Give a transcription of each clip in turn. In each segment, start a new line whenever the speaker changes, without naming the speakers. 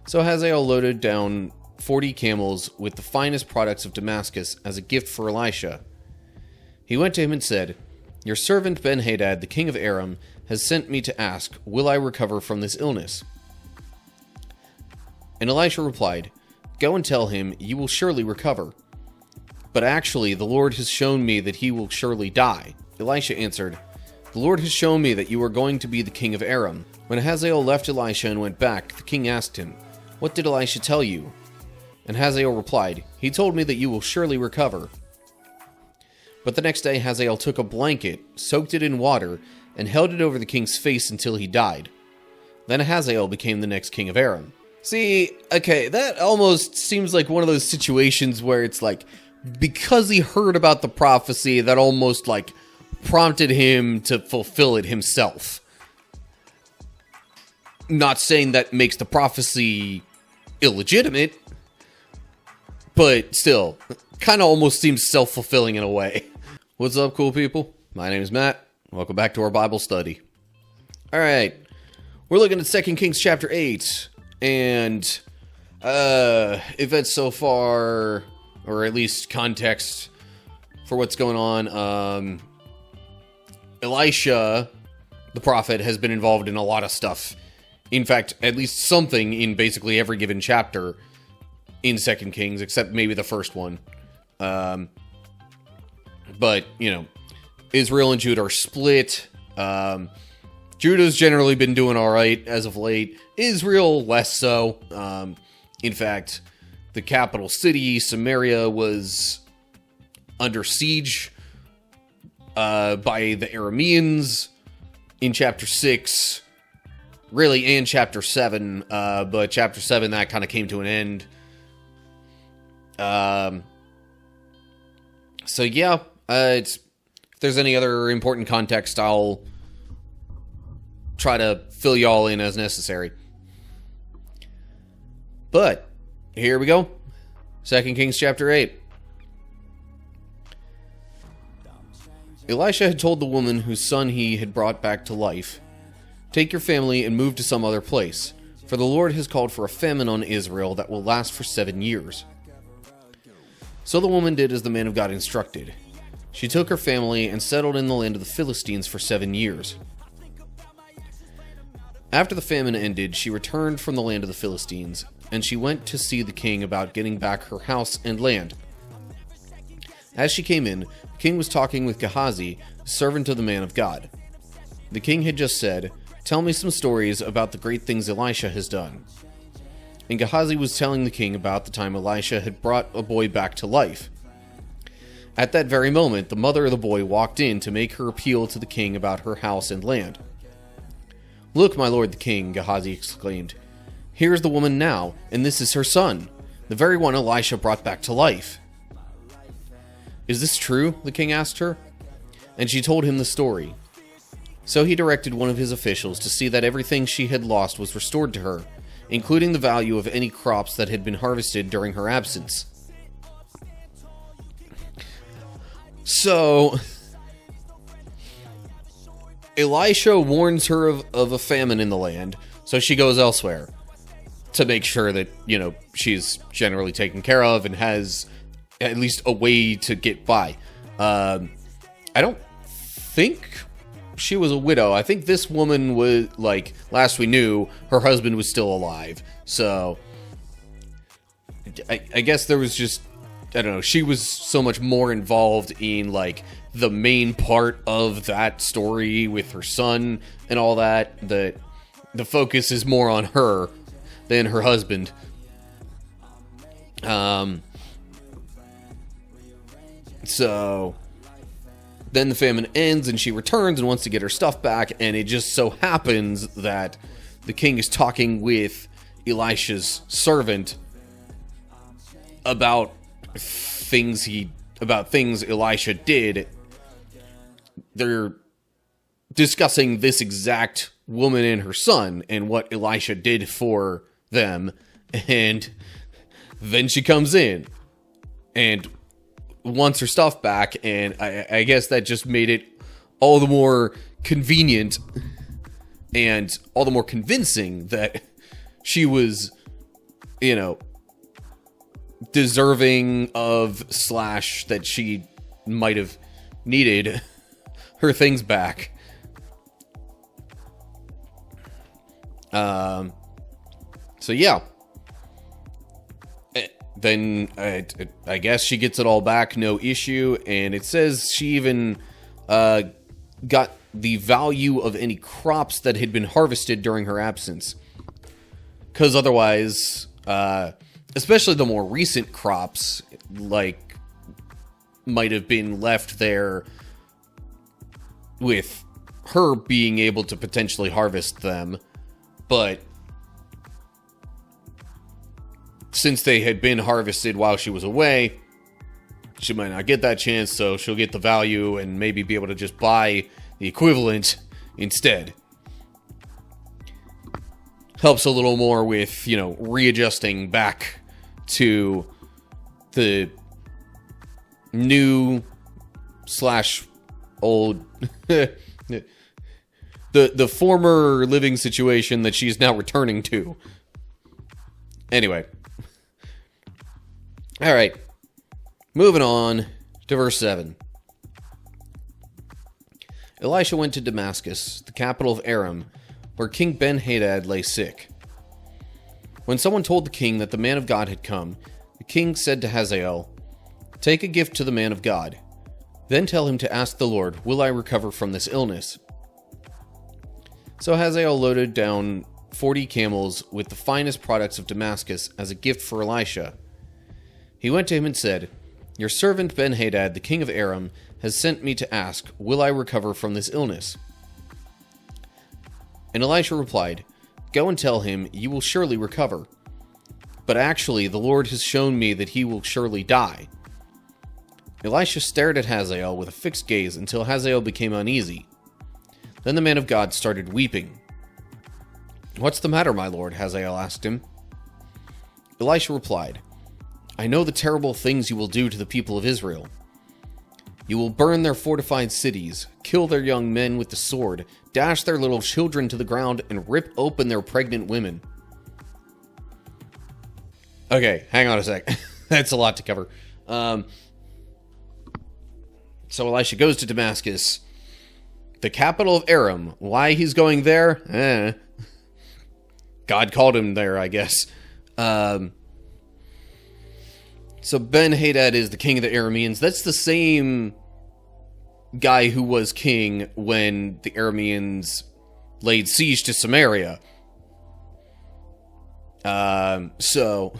So Hazael loaded down 40 camels with the finest products of Damascus as a gift for Elisha. He went to him and said, "Your servant Ben-Hadad, the king of Aram, has sent me to ask, will I recover from this illness?" And Elisha replied, "Go and tell him, you will surely recover. But actually, the Lord has shown me that he will surely die." Elisha answered, "The Lord has shown me that you are going to be the king of Aram." When Hazael left Elisha and went back, the king asked him, "What did Elisha tell you?" And Hazael replied, "He told me that you will surely recover." But the next day Hazael took a blanket, soaked it in water, and held it over the king's face until he died. Then Hazael became the next king of Aram. See, okay, that almost seems like one of those situations where it's like, because he heard about the prophecy, that almost like prompted him to fulfill it himself. Not saying that makes the prophecy illegitimate, but still, kind of almost seems self-fulfilling in a way. What's up, cool people? My name is Matt. Welcome back to our Bible study. Alright, we're looking at 2 Kings chapter 8, and events so far, or at least context for what's going on. Elisha, the prophet, has been involved in a lot of stuff. In fact, at least something in basically every given chapter in 2 Kings, except maybe the first one. But, you know, Israel and Judah are split. Judah's generally been doing alright as of late. Israel, less so. In fact, the capital city, Samaria, was under siege by the Arameans in chapter 6. Really, and chapter 7. But chapter 7, that kind of came to an end. So yeah, if there's any other important context, I'll try to fill y'all in as necessary. But here we go. 2 Kings chapter 8. Elisha had told the woman whose son he had brought back to life, "Take your family and move to some other place, for the Lord has called for a famine on Israel that will last for 7 years." So the woman did as the man of God instructed. She took her family and settled in the land of the Philistines for 7 years. After the famine ended, she returned from the land of the Philistines, and she went to see the king about getting back her house and land. As she came in, the king was talking with Gehazi, servant of the man of God. The king had just said, "Tell me some stories about the great things Elisha has done." And Gehazi was telling the king about the time Elisha had brought a boy back to life. At that very moment, the mother of the boy walked in to make her appeal to the king about her house and land. "Look, my lord the king," Gehazi exclaimed. "Here is the woman now, and this is her son, the very one Elisha brought back to life." "Is this true?" the king asked her. And she told him the story. So he directed one of his officials to see that everything she had lost was restored to her, including the value of any crops that had been harvested during her absence. So, Elisha warns her of a famine in the land, so she goes elsewhere to make sure that, you know, she's generally taken care of and has at least a way to get by. I don't think she was a widow. I think this woman was, like, last we knew, her husband was still alive. So, I guess there was just, I don't know, she was so much more involved in, like, the main part of that story with her son and all that, that the focus is more on her than her husband. So then the famine ends and she returns and wants to get her stuff back, and it just so happens that the king is talking with Elisha's servant about things Elisha did. They're discussing this exact woman and her son and what Elisha did for them, and then she comes in and wants her stuff back, and I guess that just made it all the more convenient and all the more convincing that she was you know, deserving of slash that she might have needed her things back. So yeah. Then I guess she gets it all back, no issue, and it says she even got the value of any crops that had been harvested during her absence. Because otherwise, especially the more recent crops, like, might have been left there with her being able to potentially harvest them, but since they had been harvested while she was away, she might not get that chance, so she'll get the value and maybe be able to just buy the equivalent instead. Helps a little more with, you know, readjusting back to the new slash old the former living situation that she's now returning to. Anyway. Alright. Moving on to verse 7. Elisha went to Damascus, the capital of Aram, where King Ben-Hadad lay sick. When someone told the king that the man of God had come, the king said to Hazael, "Take a gift to the man of God. Then tell him to ask the Lord, will I recover from this illness?" So Hazael loaded down 40 camels with the finest products of Damascus as a gift for Elisha. He went to him and said, "Your servant Ben-Hadad, the king of Aram, has sent me to ask, will I recover from this illness?" And Elisha replied, "Go and tell him, you will surely recover. But actually, the Lord has shown me that he will surely die." Elisha stared at Hazael with a fixed gaze until Hazael became uneasy. Then the man of God started weeping. "What's the matter, my lord?" Hazael asked him. Elisha replied, "I know the terrible things you will do to the people of Israel. You will burn their fortified cities, kill their young men with the sword, dash their little children to the ground, and rip open their pregnant women." Okay, hang on a sec. That's a lot to cover. So Elisha goes to Damascus, the capital of Aram. Why he's going there? God called him there, I guess. So Ben-Hadad is the king of the Arameans. That's the same guy who was king when the Arameans laid siege to Samaria. So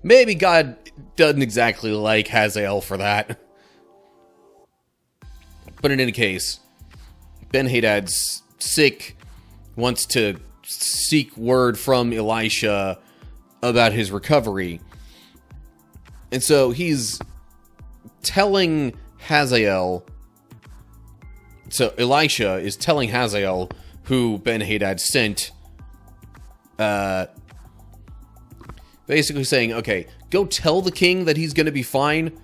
maybe God doesn't exactly like Hazael for that. But in any case, Ben-Hadad's sick, wants to seek word from Elisha about his recovery. And so he's telling Hazael, so Elisha is telling Hazael, who Ben-Hadad sent, basically saying, okay, go tell the king that he's going to be fine,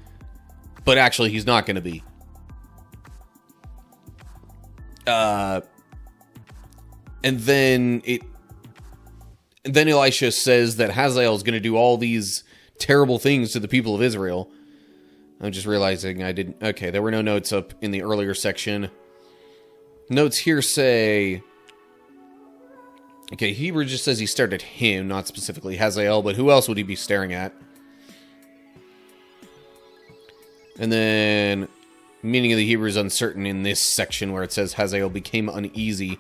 but actually he's not going to be. And then Elisha says that Hazael is going to do all these terrible things to the people of Israel. I'm just realizing I didn't... Okay, there were no notes up in the earlier section. Notes here say... Okay, Hebrew just says he stared at him, not specifically Hazael, but who else would he be staring at? And then... Meaning of the Hebrew is uncertain in this section where it says Hazael became uneasy.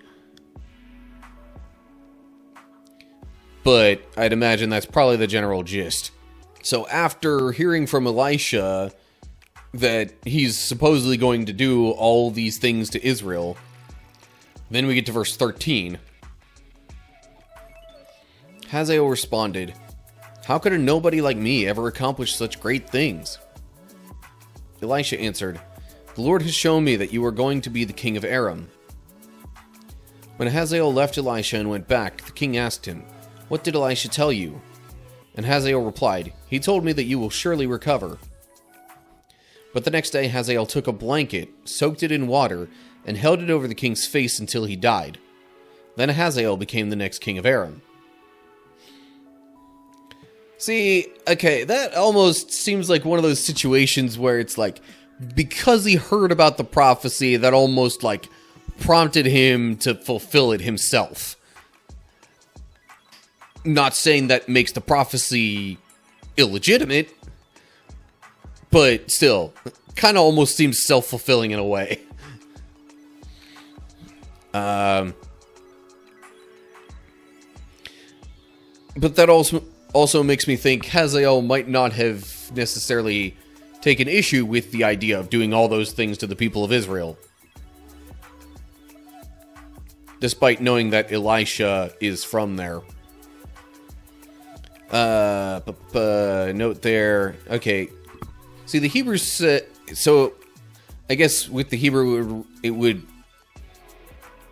But I'd imagine that's probably the general gist. So after hearing from Elisha that he's supposedly going to do all these things to Israel, then we get to verse 13. Hazael responded, "How could a nobody like me ever accomplish such great things?" Elisha answered, "The Lord has shown me that you are going to be the king of Aram." When Hazael left Elisha and went back, the king asked him, "What did Elisha tell you?" And Hazael replied, "He told me that you will surely recover." But the next day Hazael took a blanket, soaked it in water, and held it over the king's face until he died. Then Hazael became the next king of Aram. See, okay, that almost seems like one of those situations where it's like, because he heard about the prophecy, that almost, like, prompted him to fulfill it himself. Not saying that makes the prophecy illegitimate, but still, kind of almost seems self-fulfilling in a way. But that also makes me think Hazael might not have necessarily taken issue with the idea of doing all those things to the people of Israel, despite knowing that Elisha is from there. Note there. Okay. See, the Hebrews, so I guess with the Hebrew, it would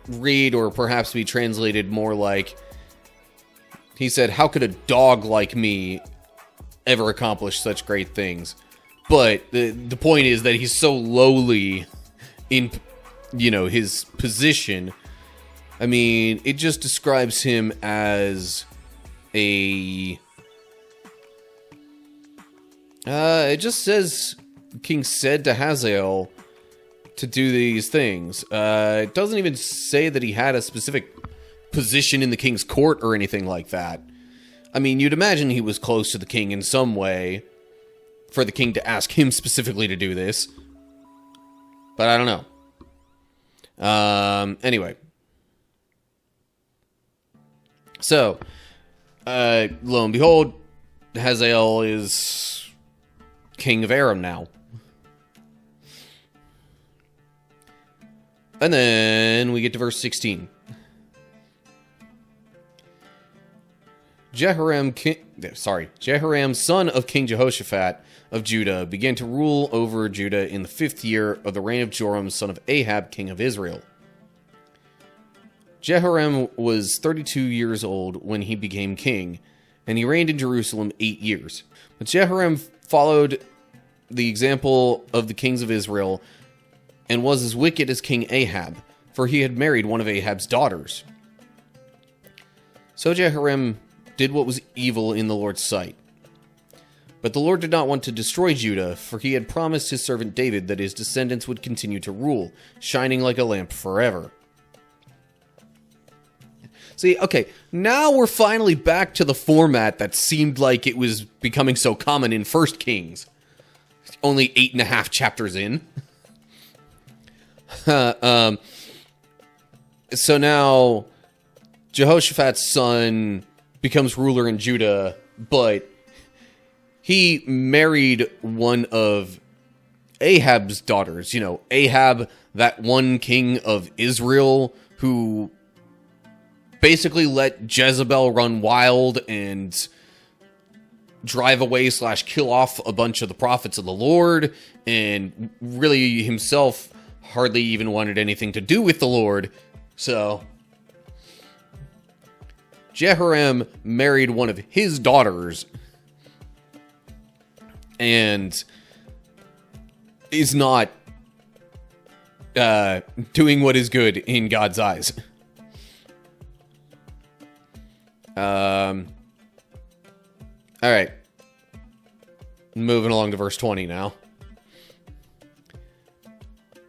read or perhaps be translated more like, he said, how could a dog like me ever accomplish such great things? But the point is that he's so lowly in, his position. I mean, it just describes him as it just says, King said to Hazael to do these things. It doesn't even say that he had a specific position in the king's court or anything like that. I mean, you'd imagine he was close to the king in some way for the king to ask him specifically to do this. But I don't know. Anyway. So, lo and behold, Hazael is king of Aram now. And then we get to verse 16. Jehoram, son of King Jehoshaphat of Judah, began to rule over Judah in the 5th year of the reign of Joram, son of Ahab, king of Israel. Jehoram was 32 years old when he became king, and he reigned in Jerusalem 8 years. But Jehoram followed the example of the kings of Israel and was as wicked as King Ahab, for he had married one of Ahab's daughters. So Jehoram did what was evil in the Lord's sight. But the Lord did not want to destroy Judah, for he had promised his servant David that his descendants would continue to rule, shining like a lamp forever. See, okay, now we're finally back to the format that seemed like it was becoming so common in 1 Kings. Only 8.5 chapters in. So now, Jehoshaphat's son becomes ruler in Judah, but he married one of Ahab's daughters. Ahab, that one king of Israel who basically let Jezebel run wild and drive away / kill off a bunch of the prophets of the Lord, and really himself hardly even wanted anything to do with the Lord. So Jehoram married one of his daughters and is not doing what is good in God's eyes. Alright. Moving along to verse 20 now.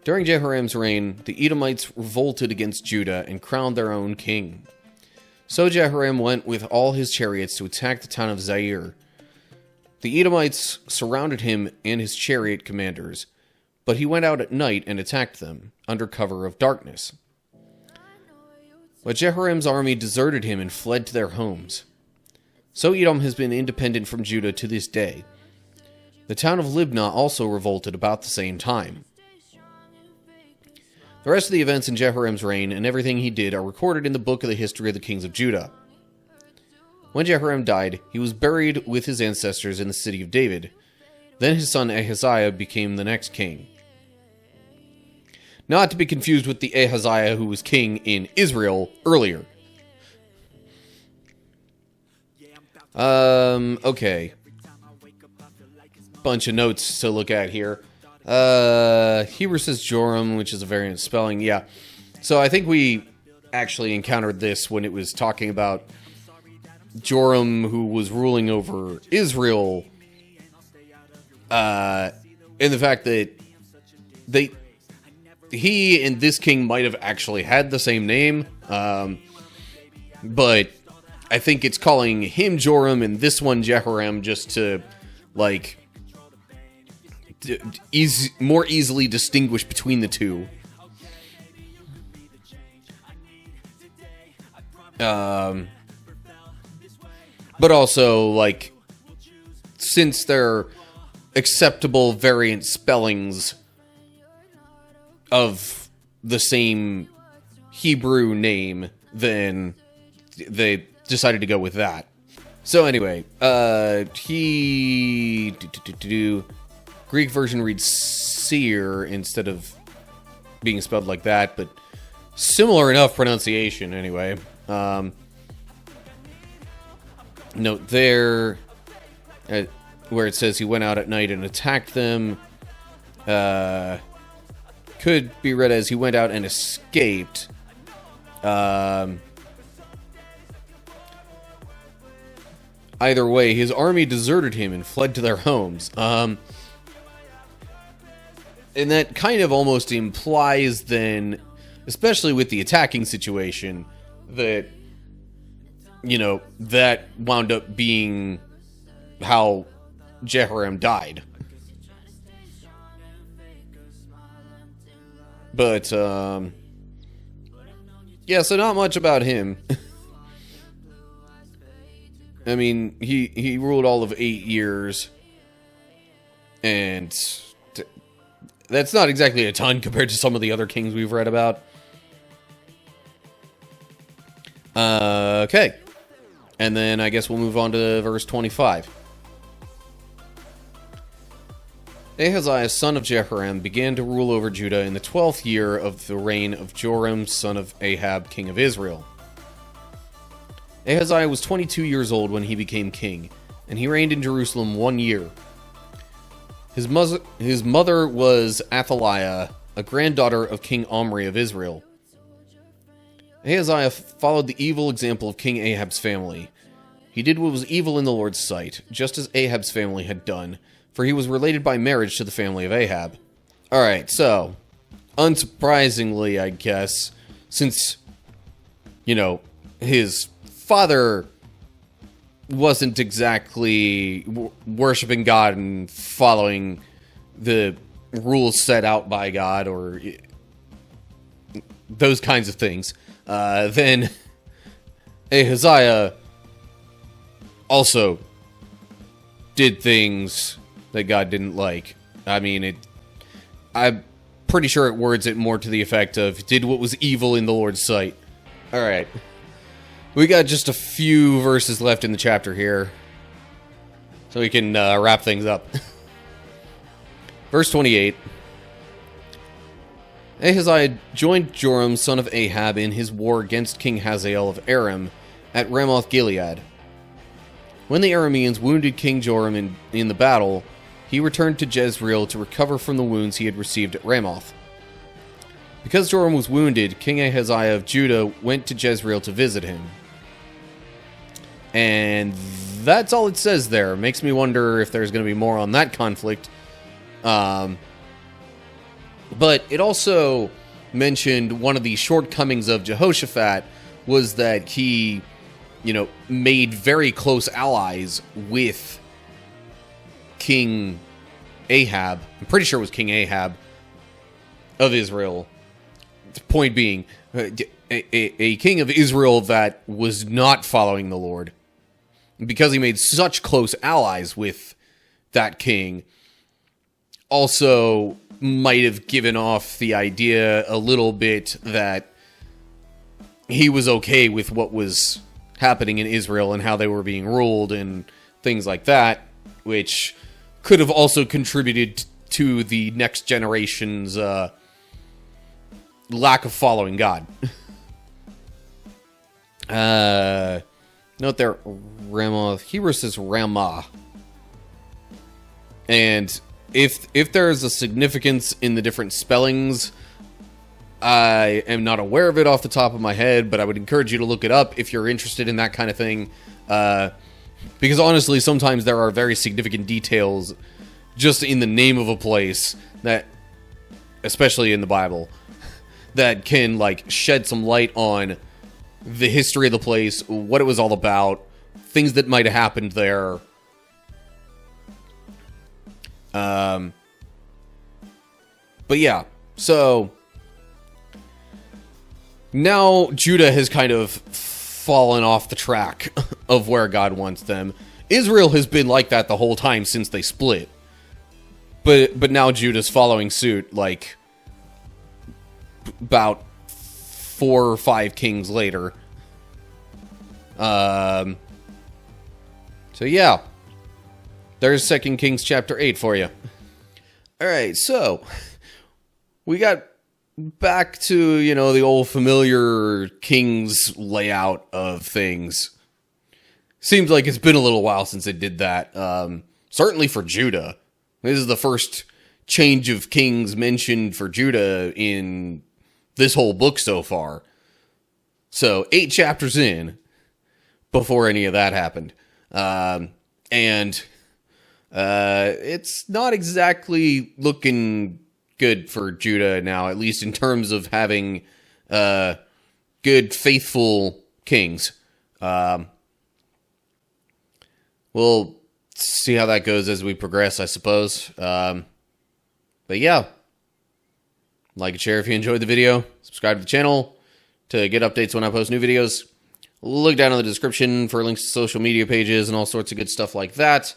During Jehoram's reign, the Edomites revolted against Judah and crowned their own king. So Jehoram went with all his chariots to attack the town of Zair. The Edomites surrounded him and his chariot commanders, but he went out at night and attacked them, under cover of darkness. But Jehoram's army deserted him and fled to their homes. So Edom has been independent from Judah to this day. The town of Libnah also revolted about the same time. The rest of the events in Jehoram's reign and everything he did are recorded in the book of the history of the kings of Judah. When Jehoram died, he was buried with his ancestors in the city of David. Then his son Ahaziah became the next king. Not to be confused with the Ahaziah who was king in Israel earlier. Okay. Bunch of notes to look at here. Hebrew says Joram, which is a variant of spelling. Yeah. So I think we actually encountered this when it was talking about Joram, who was ruling over Israel, and the fact that he and this king might have actually had the same name, but I think it's calling him Joram and this one Jehoram just to, like, more easily distinguish between the two. But also, like, since they're acceptable variant spellings of the same Hebrew name, then they decided to go with that. So anyway, Greek version reads seer instead of being spelled like that, but similar enough pronunciation anyway. Note there, where it says he went out at night and attacked them, could be read as he went out and escaped. Either way, his army deserted him and fled to their homes. And that kind of almost implies then, especially with the attacking situation, that, you know, that wound up being how Jehoram died. But, yeah, so not much about him. I mean, he ruled all of 8 years, and that's not exactly a ton compared to some of the other kings we've read about. Okay. And then I guess we'll move on to verse 25. Ahaziah, son of Jehoram, began to rule over Judah in the 12th year of the reign of Joram, son of Ahab, king of Israel. Ahaziah was 22 years old when he became king, and he reigned in Jerusalem 1 year. His mother was Athaliah, a granddaughter of King Omri of Israel. Ahaziah followed the evil example of King Ahab's family. He did what was evil in the Lord's sight, just as Ahab's family had done, for he was related by marriage to the family of Ahab. Alright, so, unsurprisingly, I guess, since, you know, his father wasn't exactly worshiping God and following the rules set out by God, or those kinds of things, then Ahaziah also did things that God didn't like. I mean, I'm pretty sure it words it more to the effect of, did what was evil in the Lord's sight. Alright. We got just a few verses left in the chapter here, so we can wrap things up. Verse 28. Ahaziah joined Joram, son of Ahab, in his war against King Hazael of Aram at Ramoth Gilead. When the Arameans wounded King Joram in the battle, he returned to Jezreel to recover from the wounds he had received at Ramoth. Because Joram was wounded, King Ahaziah of Judah went to Jezreel to visit him. And that's all it says there. Makes me wonder if there's going to be more on that conflict. But it also mentioned one of the shortcomings of Jehoshaphat was that he, you know, made very close allies with King Ahab. I'm pretty sure it was King Ahab of Israel. The point being, a king of Israel that was not following the Lord. Because he made such close allies with that king, also might have given off the idea a little bit that he was okay with what was happening in Israel and how they were being ruled and things like that, which could have also contributed to the next generation's lack of following God. Note there, Ramoth. Hebrew says Ramah. And if there's a significance in the different spellings, I am not aware of it off the top of my head, but I would encourage you to look it up if you're interested in that kind of thing. Because honestly, sometimes there are very significant details just in the name of a place that, especially in the Bible, that can, like, shed some light on the history of the place, what it was all about, things that might have happened there. But yeah, so now Judah has kind of fallen off the track of where God wants them. Israel has been like that the whole time since they split. But now Judah's following suit, like, about 4 or 5 kings later. So yeah. There's 2 Kings chapter 8 for you. Alright, so we got back to, you know, the old familiar Kings layout of things. Seems like it's been a little while since they did that. Certainly for Judah. This is the first change of kings mentioned for Judah in this whole book so far. So 8 chapters in before any of that happened. It's not exactly looking good for Judah now, at least in terms of having good, faithful kings. We'll see how that goes as we progress, I suppose. But yeah, like and share if you enjoyed the video. Subscribe to the channel to get updates when I post new videos. Look down in the description for links to social media pages and all sorts of good stuff like that,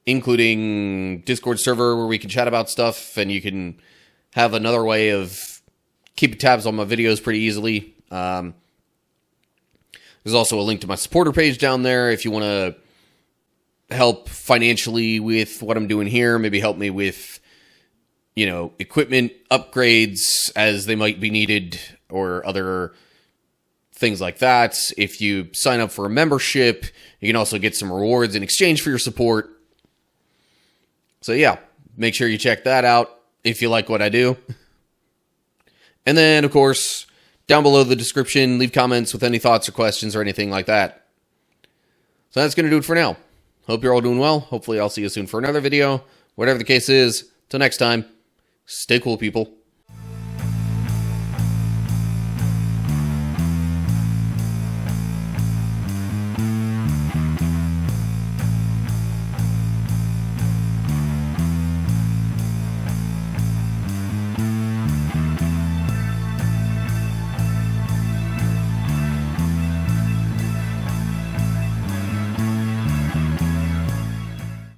including Discord server where we can chat about stuff, and you can have another way of keeping tabs on my videos pretty easily. There's also a link to my supporter page down there if you want to help financially with what I'm doing here. Maybe help me with, you know, equipment upgrades as they might be needed, or other things like that. If you sign up for a membership, you can also get some rewards in exchange for your support. So yeah, make sure you check that out if you like what I do. And then, of course, down below the description, leave comments with any thoughts or questions or anything like that. So that's going to do it for now. Hope you're all doing well. Hopefully I'll see you soon for another video. Whatever the case is, till next time, stay cool, people.